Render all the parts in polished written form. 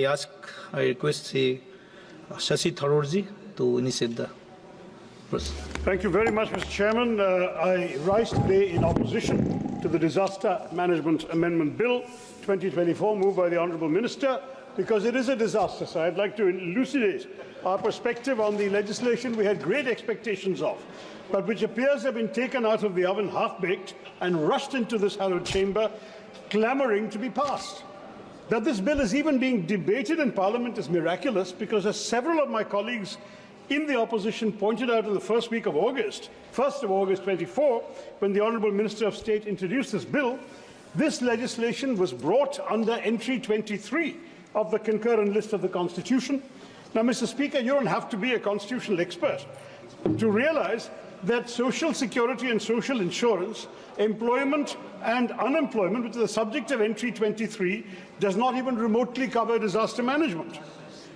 I request Shashi Tharoor ji to initiate the process. Thank you very much, Mr. Chairman. I rise today in opposition to the Disaster Management Amendment Bill 2024 moved by the Honourable Minister because it is a disaster. So I'd like to elucidate our perspective on the legislation we had great expectations of, but which appears to have been taken out of the oven half-baked and rushed into this hallowed chamber, clamouring to be passed. That this bill is even being debated in Parliament is miraculous because, as several of my colleagues in the opposition pointed out in the first week of August, 1st of August 24, when the Honourable Minister of State introduced this bill, this legislation was brought under entry 23 of the concurrent list of the Constitution. Now, Mr. Speaker, you don't have to be a constitutional expert to realise that social security and social insurance, employment and unemployment, which is the subject of entry 23, does not even remotely cover disaster management.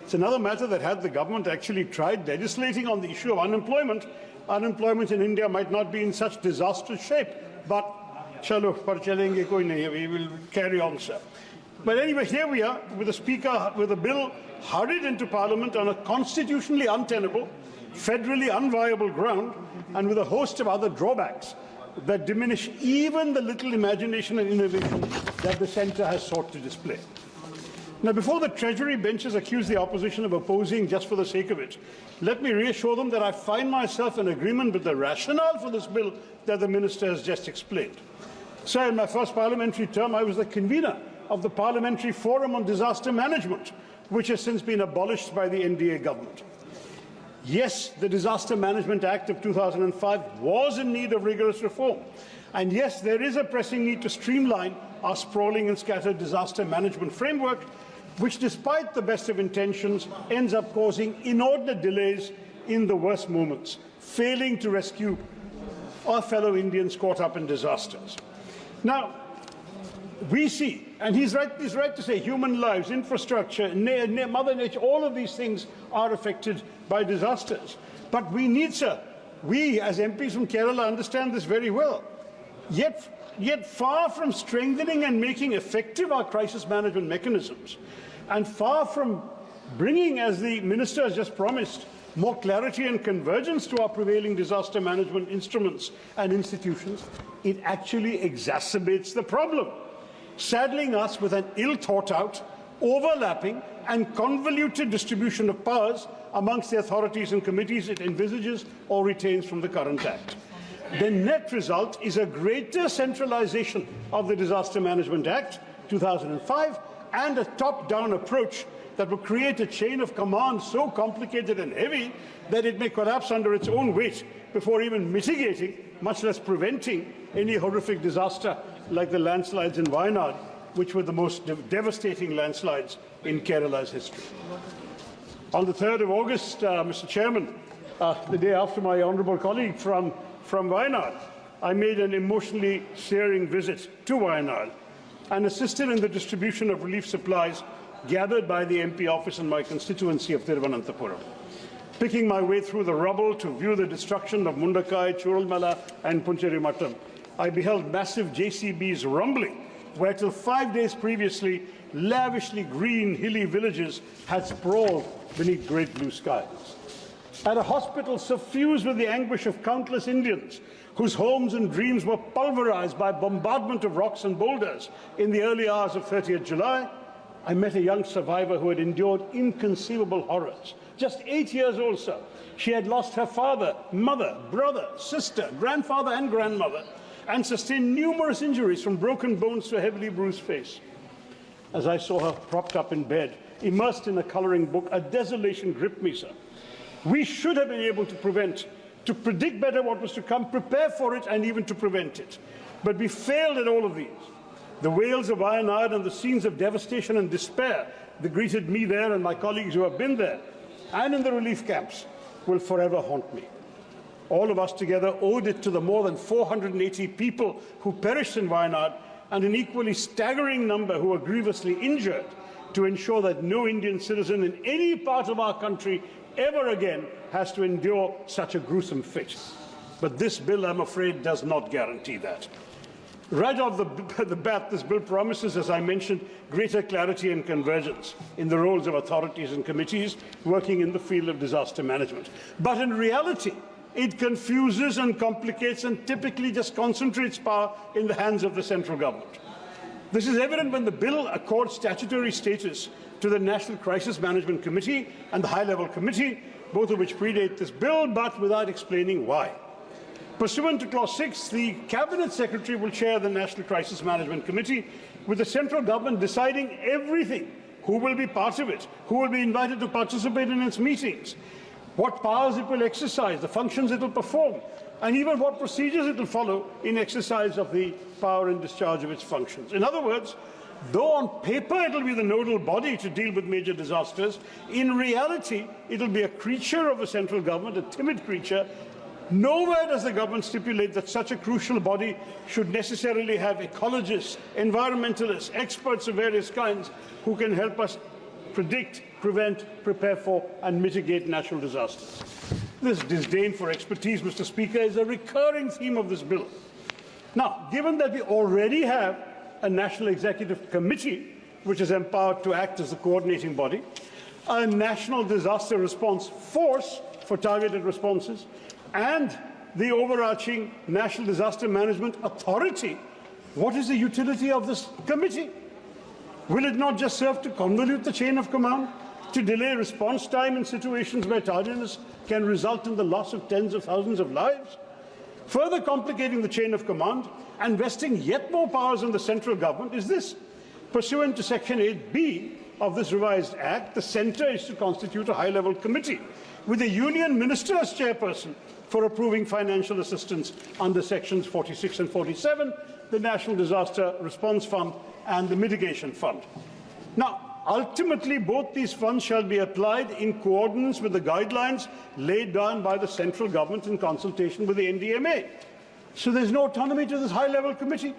It's another matter that had the government actually tried legislating on the issue of unemployment, unemployment in India might not be in such disastrous shape. But chalo, par chalenge koi nahi, we will carry on, sir. But anyway, here we are with a speaker, with a bill hurried into Parliament on a constitutionally untenable, federally unviable ground, and with a host of other drawbacks that diminish even the little imagination and innovation that the centre has sought to display. Now, before the Treasury benches accuse the opposition of opposing just for the sake of it, let me reassure them that I find myself in agreement with the rationale for this bill that the Minister has just explained. So, in my first parliamentary term, I was the convener of the Parliamentary Forum on Disaster Management, which has since been abolished by the NDA government. Yes, the Disaster Management Act of 2005 was in need of rigorous reform. And yes, there is a pressing need to streamline our sprawling and scattered disaster management framework, which, despite the best of intentions, ends up causing inordinate delays in the worst moments, failing to rescue our fellow Indians caught up in disasters. Now, we see, and he's right to say, human lives, infrastructure, Mother Nature, all of these things are affected by disasters. But we need, sir, we as MPs from Kerala understand this very well. Yet far from strengthening and making effective our crisis management mechanisms, and far from bringing, as the Minister has just promised, more clarity and convergence to our prevailing disaster management instruments and institutions, it actually exacerbates the problem, saddling us with an ill-thought-out, overlapping and convoluted distribution of powers amongst the authorities and committees it envisages or retains from the current Act. The net result is a greater centralization of the Disaster Management Act 2005 and a top-down approach that will create a chain of command so complicated and heavy that it may collapse under its own weight before even mitigating, much less preventing, any horrific disaster like the landslides in Wayanad, which were the most devastating landslides in Kerala's history. On the 3rd of August, Mr. Chairman, the day after my honourable colleague from Wayanad, I made an emotionally searing visit to Wayanad and assisted in the distribution of relief supplies gathered by the MP office in my constituency of Thiruvananthapuram. Picking my way through the rubble to view the destruction of Mundakai, Churalmala and Puncherimattam, I beheld massive JCBs rumbling, where till 5 days previously, lavishly green, hilly villages had sprawled beneath great blue skies. At a hospital suffused with the anguish of countless Indians, whose homes and dreams were pulverized by bombardment of rocks and boulders in the early hours of 30th July, I met a young survivor who had endured inconceivable horrors. Just 8 years old, sir. She had lost her father, mother, brother, sister, grandfather and grandmother, and sustained numerous injuries from broken bones to a heavily bruised face. As I saw her propped up in bed, immersed in a colouring book, a desolation gripped me, sir. We should have been able to predict better what was to come, prepare for it, and even to prevent it. But we failed at all of these. The wails of Wayanad and the scenes of devastation and despair that greeted me there and my colleagues who have been there and in the relief camps will forever haunt me. All of us together owed it to the more than 480 people who perished in Wayanad and an equally staggering number who were grievously injured to ensure that no Indian citizen in any part of our country ever again has to endure such a gruesome fate. But this bill, I'm afraid, does not guarantee that. Right off the bat, this bill promises, as I mentioned, greater clarity and convergence in the roles of authorities and committees working in the field of disaster management. But in reality, it confuses and complicates and typically just concentrates power in the hands of the central government. This is evident when the bill accords statutory status to the National Crisis Management Committee and the High-Level Committee, both of which predate this bill, but without explaining why. Pursuant to Clause 6, the Cabinet Secretary will chair the National Crisis Management Committee, with the central government deciding everything: who will be part of it, who will be invited to participate in its meetings, what powers it will exercise, the functions it will perform, and even what procedures it will follow in exercise of the power and discharge of its functions. In other words, though on paper it will be the nodal body to deal with major disasters, in reality it will be a creature of the central government, a timid creature. Nowhere does the government stipulate that such a crucial body should necessarily have ecologists, environmentalists, experts of various kinds who can help us predict, prevent, prepare for and mitigate natural disasters. This disdain for expertise, Mr. Speaker, is a recurring theme of this bill. Now, given that we already have a National Executive Committee, which is empowered to act as the coordinating body, a National Disaster Response Force for targeted responses, and the overarching National Disaster Management Authority, what is the utility of this committee? Will it not just serve to convolute the chain of command, to delay response time in situations where tardiness can result in the loss of tens of thousands of lives? Further complicating the chain of command and vesting yet more powers on the central government is this: pursuant to Section 8B of this revised Act, the Centre is to constitute a high-level committee with a union minister as chairperson for approving financial assistance under Sections 46 and 47, the National Disaster Response Fund and the Mitigation Fund. Now, ultimately, both these funds shall be applied in coordinates with the guidelines laid down by the central government in consultation with the NDMA. So there's no autonomy to this high-level committee.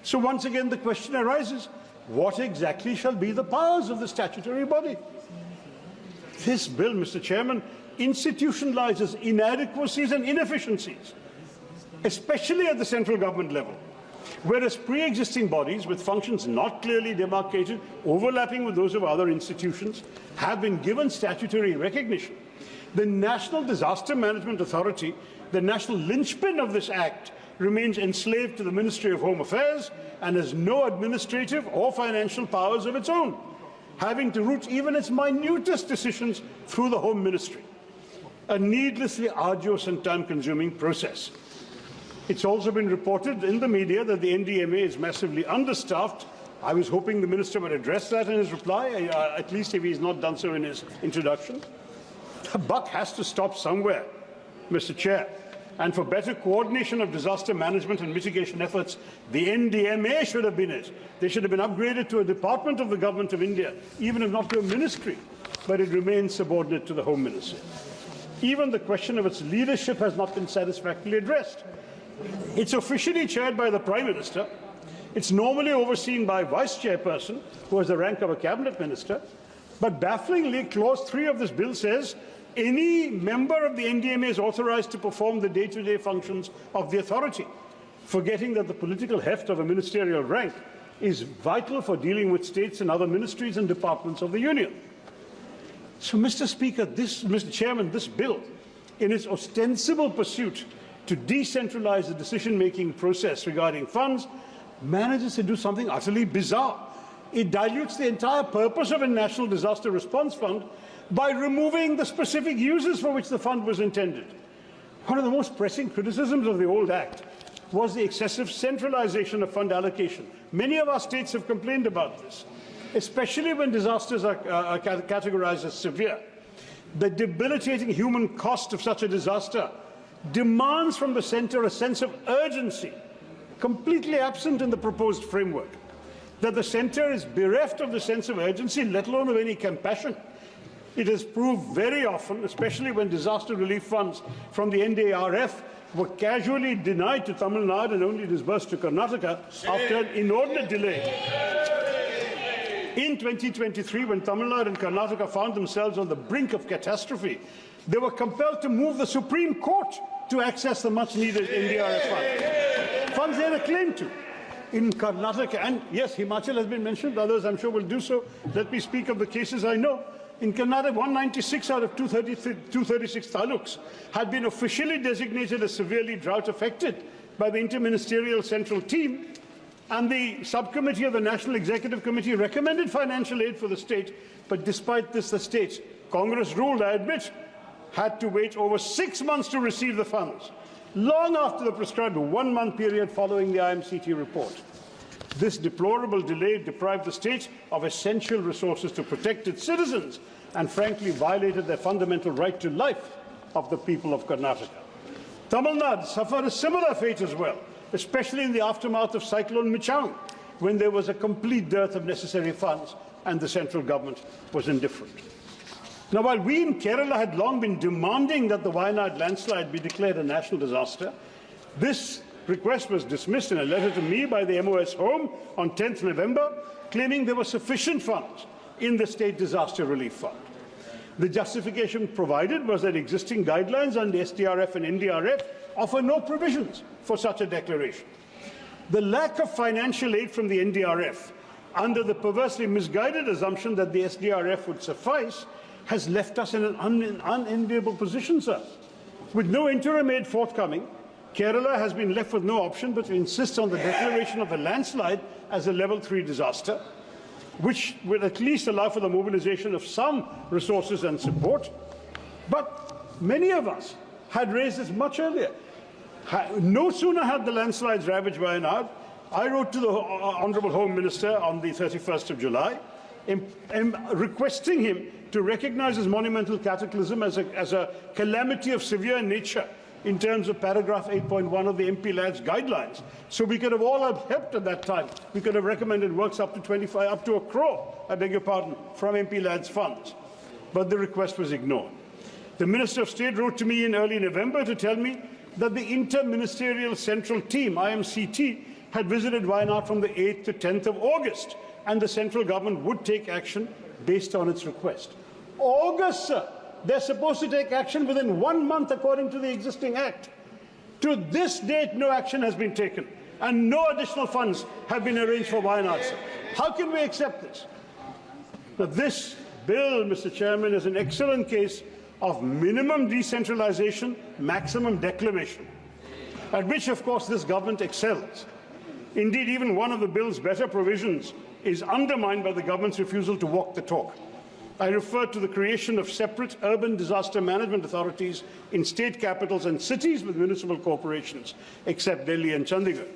So once again, the question arises, what exactly shall be the powers of the statutory body? This bill, Mr. Chairman, institutionalizes inadequacies and inefficiencies, especially at the central government level, whereas pre-existing bodies with functions not clearly demarcated, overlapping with those of other institutions, have been given statutory recognition. The National Disaster Management Authority, the national linchpin of this Act, remains enslaved to the Ministry of Home Affairs and has no administrative or financial powers of its own, having to route even its minutest decisions through the Home Ministry. A needlessly arduous and time-consuming process. It's also been reported in the media that the NDMA is massively understaffed. I was hoping the Minister would address that in his reply, at least if he's not done so in his introduction. The buck has to stop somewhere, Mr. Chair. And for better coordination of disaster management and mitigation efforts, the NDMA should have been it. They should have been upgraded to a department of the Government of India, even if not to a ministry, but it remains subordinate to the Home Ministry. Even the question of its leadership has not been satisfactorily addressed. It's officially chaired by the Prime Minister. It's normally overseen by Vice Chairperson, who has the rank of a Cabinet Minister. But bafflingly, Clause 3 of this bill says any member of the NDMA is authorized to perform the day-to-day functions of the authority, forgetting that the political heft of a ministerial rank is vital for dealing with states and other ministries and departments of the Union. So, Mr. Speaker, Mr. Chairman, this bill, in its ostensible pursuit to decentralize the decision-making process regarding funds, manages to do something utterly bizarre. It dilutes the entire purpose of a National Disaster Response Fund by removing the specific uses for which the fund was intended. One of the most pressing criticisms of the old Act was the excessive centralization of fund allocation. Many of our states have complained about this, especially when disasters are categorized as severe. The debilitating human cost of such a disaster demands from the centre a sense of urgency, completely absent in the proposed framework. That the centre is bereft of the sense of urgency, let alone of any compassion. It has proved very often, especially when disaster relief funds from the NDRF were casually denied to Tamil Nadu and only disbursed to Karnataka after an inordinate delay. In 2023, when Tamil Nadu and Karnataka found themselves on the brink of catastrophe, they were compelled to move the Supreme Court to access the much-needed NDRF fund. Funds they had a claim to. in Karnataka, and yes, Himachal has been mentioned, others I'm sure will do so. Let me speak of the cases I know. In Karnataka, 196 out of 236 taluks had been officially designated as severely drought affected by the interministerial central team, and the subcommittee of the National Executive Committee recommended financial aid for the state, but despite this, the state, Congress ruled, I admit, had to wait over 6 months to receive the funds, long after the prescribed 1-month period following the IMCT report. This deplorable delay deprived the state of essential resources to protect its citizens and frankly violated their fundamental right to life of the people of Karnataka. Tamil Nadu suffered a similar fate as well, especially in the aftermath of Cyclone Michaung, when there was a complete dearth of necessary funds and the central government was indifferent. Now, while we in Kerala had long been demanding that the Wayanad landslide be declared a national disaster, this request was dismissed in a letter to me by the MOS Home on 10th November, claiming there were sufficient funds in the State Disaster Relief Fund. The justification provided was that existing guidelines under SDRF and NDRF offer no provisions for such a declaration. The lack of financial aid from the NDRF, under the perversely misguided assumption that the SDRF would suffice, has left us in an unenviable position, sir. With no interim aid forthcoming, Kerala has been left with no option but to insist on the declaration of the landslide as a level 3 disaster, which will at least allow for the mobilization of some resources and support. But many of us had raised this much earlier. No sooner had the landslides ravaged Wayanad, I wrote to the Honourable Home Minister on the 31st of July, requesting him to recognise this monumental cataclysm as a calamity of severe nature in terms of paragraph 8.1 of the MP Lads guidelines. So we could have all helped at that time. We could have recommended works up to 25, up to 1 crore, I beg your pardon, from MP Lads funds. But the request was ignored. The Minister of State wrote to me in early November to tell me that the Interministerial Central Team, IMCT, had visited Wayanad from the 8th to 10th of August, and the central government would take action based on its request. August, sir. They're supposed to take action within 1 month according to the existing Act. To this date, no action has been taken, and no additional funds have been arranged for Wayanad, sir. How can we accept this? Now, this bill, Mr. Chairman, is an excellent case of minimum decentralization, maximum declamation, at which, of course, this government excels. Indeed, even one of the bill's better provisions is undermined by the government's refusal to walk the talk. I refer to the creation of separate urban disaster management authorities in state capitals and cities with municipal corporations, except Delhi and Chandigarh.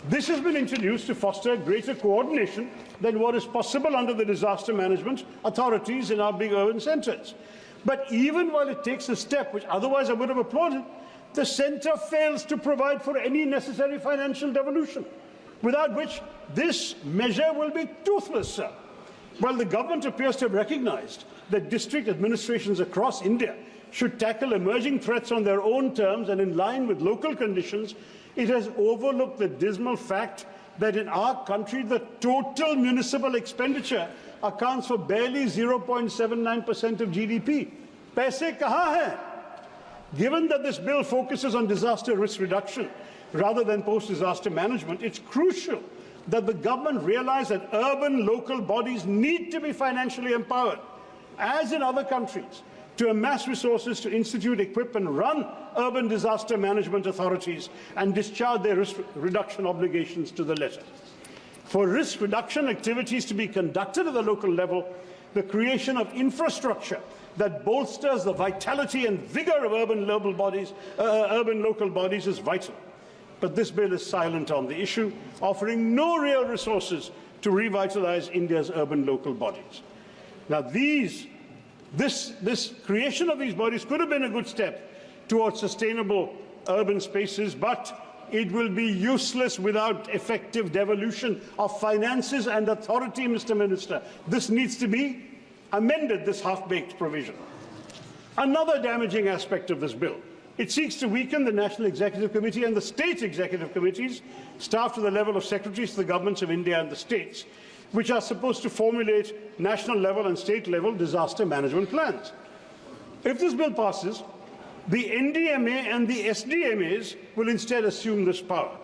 This has been introduced to foster greater coordination than what is possible under the disaster management authorities in our big urban centres. But even while it takes a step which otherwise I would have applauded, the centre fails to provide for any necessary financial devolution, without which this measure will be toothless, sir. While the government appears to have recognized that district administrations across India should tackle emerging threats on their own terms and in line with local conditions, it has overlooked the dismal fact that in our country the total municipal expenditure accounts for barely 0.79% of GDP. Paise kahan hai? Given that this bill focuses on disaster risk reduction rather than post-disaster management, it's crucial that the government realize that urban local bodies need to be financially empowered, as in other countries, to amass resources to institute, equip and run urban disaster management authorities and discharge their risk reduction obligations to the letter. For risk reduction activities to be conducted at the local level, the creation of infrastructure that bolsters the vitality and vigor of urban local bodies is vital. But this bill is silent on the issue, offering no real resources to revitalize India's urban local bodies. Now, this creation of these bodies could have been a good step towards sustainable urban spaces, but it will be useless without effective devolution of finances and authority, Mr. Minister. This needs to be amended, this half-baked provision. Another damaging aspect of this bill: it seeks to weaken the National Executive Committee and the State Executive Committees, staffed to the level of secretaries to the governments of India and the states, which are supposed to formulate national level and state level disaster management plans. If this bill passes, the NDMA and the SDMAs will instead assume this power.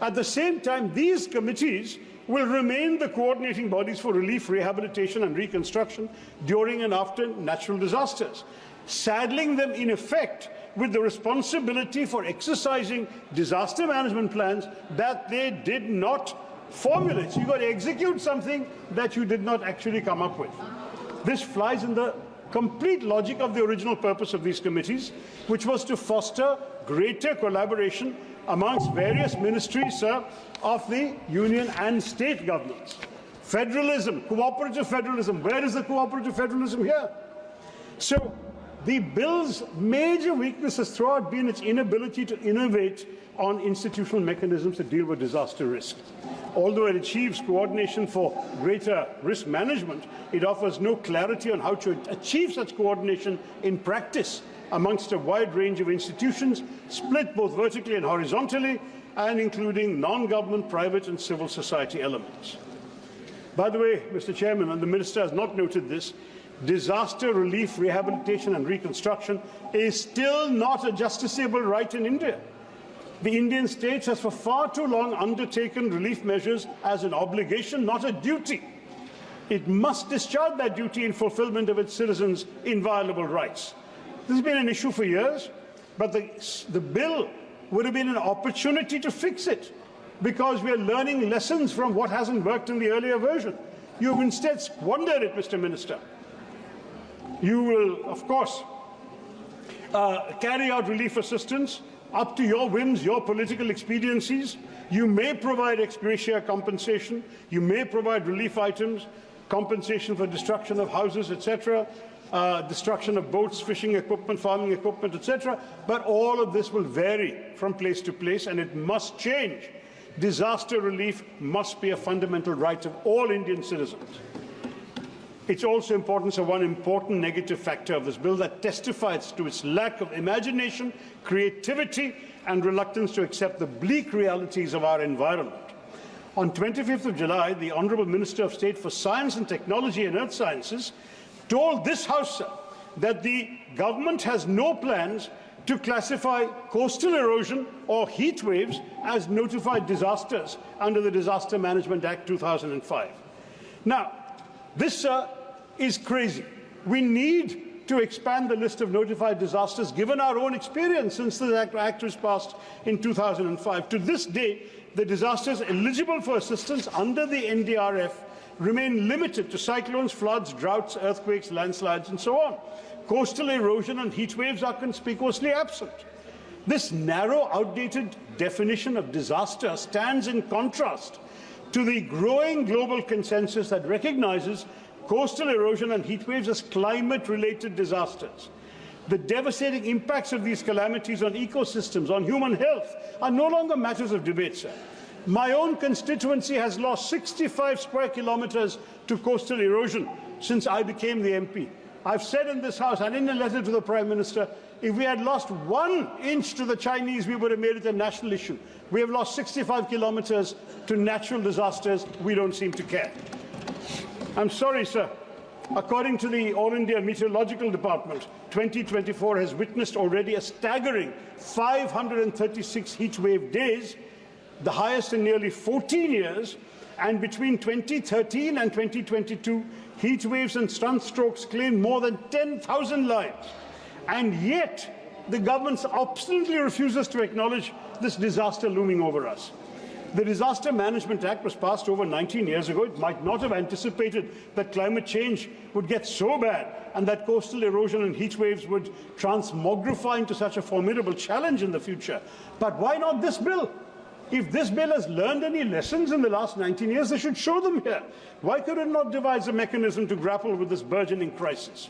At the same time, these committees will remain the coordinating bodies for relief, rehabilitation and reconstruction during and after natural disasters, saddling them in effect with the responsibility for exercising disaster management plans that they did not formulate. So you've got to execute something that you did not actually come up with. This flies in the complete logic of the original purpose of these committees, which was to foster greater collaboration amongst various ministries of the union and state governments. Federalism, cooperative federalism. Where is the cooperative federalism here? So the bill's major weakness has throughout been its inability to innovate on institutional mechanisms to deal with disaster risk. Although it achieves coordination for greater risk management, it offers no clarity on how to achieve such coordination in practice amongst a wide range of institutions, split both vertically and horizontally, and including non-government, private and civil society elements. By the way, Mr. Chairman, and the Minister has not noted this, disaster relief, rehabilitation and reconstruction is still not a justiciable right in India. The Indian state has for far too long undertaken relief measures as an obligation, not a duty. It must discharge that duty in fulfillment of its citizens' inviolable rights. This has been an issue for years, but the bill would have been an opportunity to fix it, because we are learning lessons from what hasn't worked in the earlier version. You have instead squandered it, Mr. Minister. You will, of course, carry out relief assistance up to your whims, your political expediencies. You may provide ex gratia compensation. You may provide relief items, compensation for destruction of houses, etc., destruction of boats, fishing equipment, farming equipment, etc. But all of this will vary from place to place, and it must change. Disaster relief must be a fundamental right of all Indian citizens. It's also important, so one important negative factor of this bill that testifies to its lack of imagination, creativity, and reluctance to accept the bleak realities of our environment. On 25th of July, the Honourable Minister of State for Science and Technology and Earth Sciences told this House that the government has no plans to classify coastal erosion or heat waves as notified disasters under the Disaster Management Act 2005. Now, this is crazy. We need to expand the list of notified disasters given our own experience since the Act was passed in 2005. To this day, the disasters eligible for assistance under the NDRF remain limited to cyclones, floods, droughts, earthquakes, landslides, and so on. Coastal erosion and heat waves are conspicuously absent. This narrow, outdated definition of disaster stands in contrast to the growing global consensus that recognizes coastal erosion and heat waves as climate-related disasters. The devastating impacts of these calamities on ecosystems, on human health, are no longer matters of debate, sir. My own constituency has lost 65 square kilometres to coastal erosion since I became the MP. I've said in this House and in a letter to the Prime Minister, if we had lost 1 inch to the Chinese, we would have made it a national issue. We have lost 65 kilometres to natural disasters. We don't seem to care. I'm sorry, sir. According to the All India Meteorological Department, 2024 has witnessed already a staggering 536 heatwave days, the highest in nearly 14 years, and between 2013 and 2022, heat waves and sunstrokes claimed more than 10,000 lives. And yet, the government obstinately refuses to acknowledge this disaster looming over us. The Disaster Management Act was passed over 19 years ago. It might not have anticipated that climate change would get so bad and that coastal erosion and heat waves would transmogrify into such a formidable challenge in the future. But why not this bill? If this bill has learned any lessons in the last 19 years, they should show them here. Why could it not devise a mechanism to grapple with this burgeoning crisis?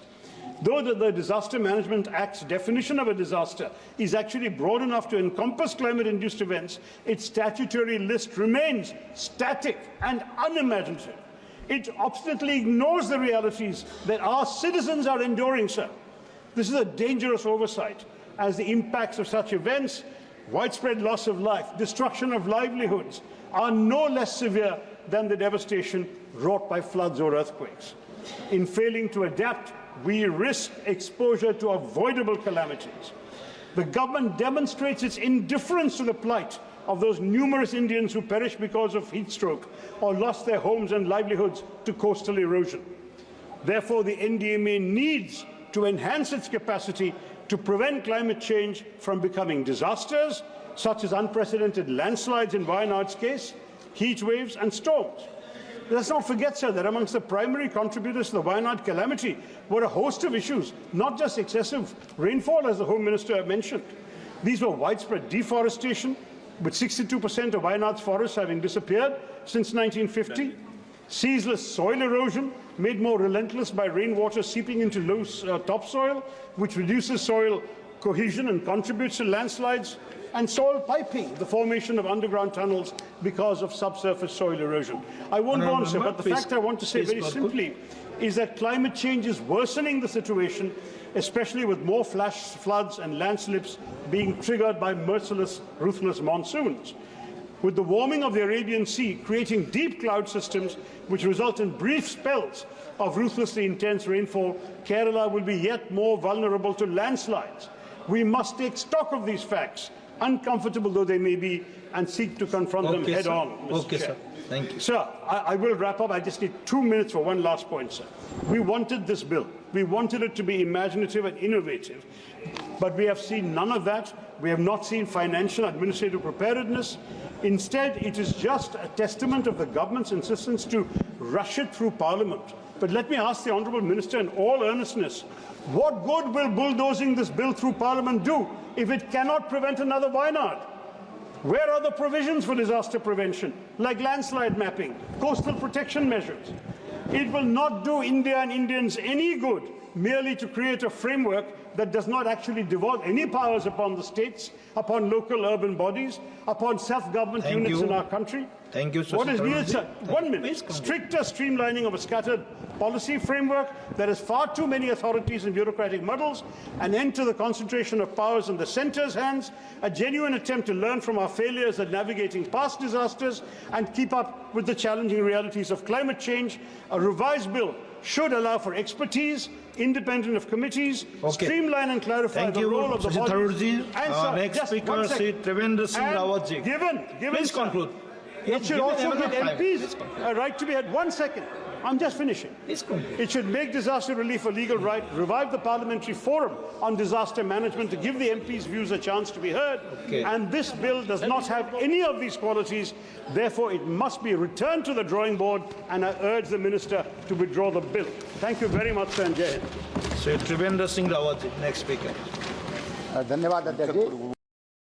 Though the Disaster Management Act's definition of a disaster is actually broad enough to encompass climate-induced events, its statutory list remains static and unimaginative. It obstinately ignores the realities that our citizens are enduring, sir. This is a dangerous oversight, as the impacts of such events, widespread loss of life, destruction of livelihoods, are no less severe than the devastation wrought by floods or earthquakes. In failing to adapt, we risk exposure to avoidable calamities. The government demonstrates its indifference to the plight of those numerous Indians who perished because of heat stroke or lost their homes and livelihoods to coastal erosion. Therefore, the NDMA needs to enhance its capacity to prevent climate change from becoming disasters, such as unprecedented landslides in Wayanad's case, heat waves and storms. Let's not forget, sir, that amongst the primary contributors to the Wayanad calamity were a host of issues, not just excessive rainfall, as the Home Minister mentioned. These were widespread deforestation, with 62% of Wayanad's forests having disappeared since 1950, ceaseless soil erosion, made more relentless by rainwater seeping into loose topsoil, which reduces soil cohesion and contributes to landslides, and soil piping, the formation of underground tunnels because of subsurface soil erosion. I won't go on, sir, but the fact I want to say very simply is that climate change is worsening the situation, especially with more flash floods and landslips being triggered by merciless, ruthless monsoons. With the warming of the Arabian Sea creating deep cloud systems which result in brief spells of ruthlessly intense rainfall, Kerala will be yet more vulnerable to landslides. We must take stock of these facts, uncomfortable though they may be, and seek to confront them head on, Mr. Chair. Sir. Thank you. Sir, I will wrap up. I just need 2 minutes for one last point, sir. We wanted this bill. We wanted it to be imaginative and innovative, but we have seen none of that. We have not seen financial administrative preparedness. Instead, it is just a testament of the government's insistence to rush it through Parliament. But let me ask the Honourable Minister in all earnestness, what good will bulldozing this bill through Parliament do if it cannot prevent another Wayanad? Where are the provisions for disaster prevention, like landslide mapping, coastal protection measures? It will not do India and Indians any good merely to create a framework that does not actually devolve any powers upon the states, upon local urban bodies, upon self-government units in our country. Thank you, What is needed, sir? 1 minute. Please continue. Stricter streamlining of a scattered policy framework. There is far too many authorities and bureaucratic muddles. An end to the concentration of powers in the centre's hands. A genuine attempt to learn from our failures at navigating past disasters and keep up with the challenging realities of climate change. A revised bill should allow for expertise, independent of committees, streamline and clarify the role of the Shashi Tharoor ji. bodies. And, sir, Next just speaker, 1 Sri second. Trivendra Singh And Rawat ji. Given, Please sir, conclude. it should also give MPs a right to be heard. 1 second. I'm just finishing. Please conclude. It should make disaster relief a legal right, revive the parliamentary forum on disaster management to give the MPs' views a chance to be heard. And this bill does not have any of these qualities. Therefore, it must be returned to the drawing board, and I urge the Minister to withdraw the bill. Thank you very much, sir, and Jai Hind. Sri Trivendra Singh Rawat ji. Next speaker. धन्यवाद अध्यक्ष जी।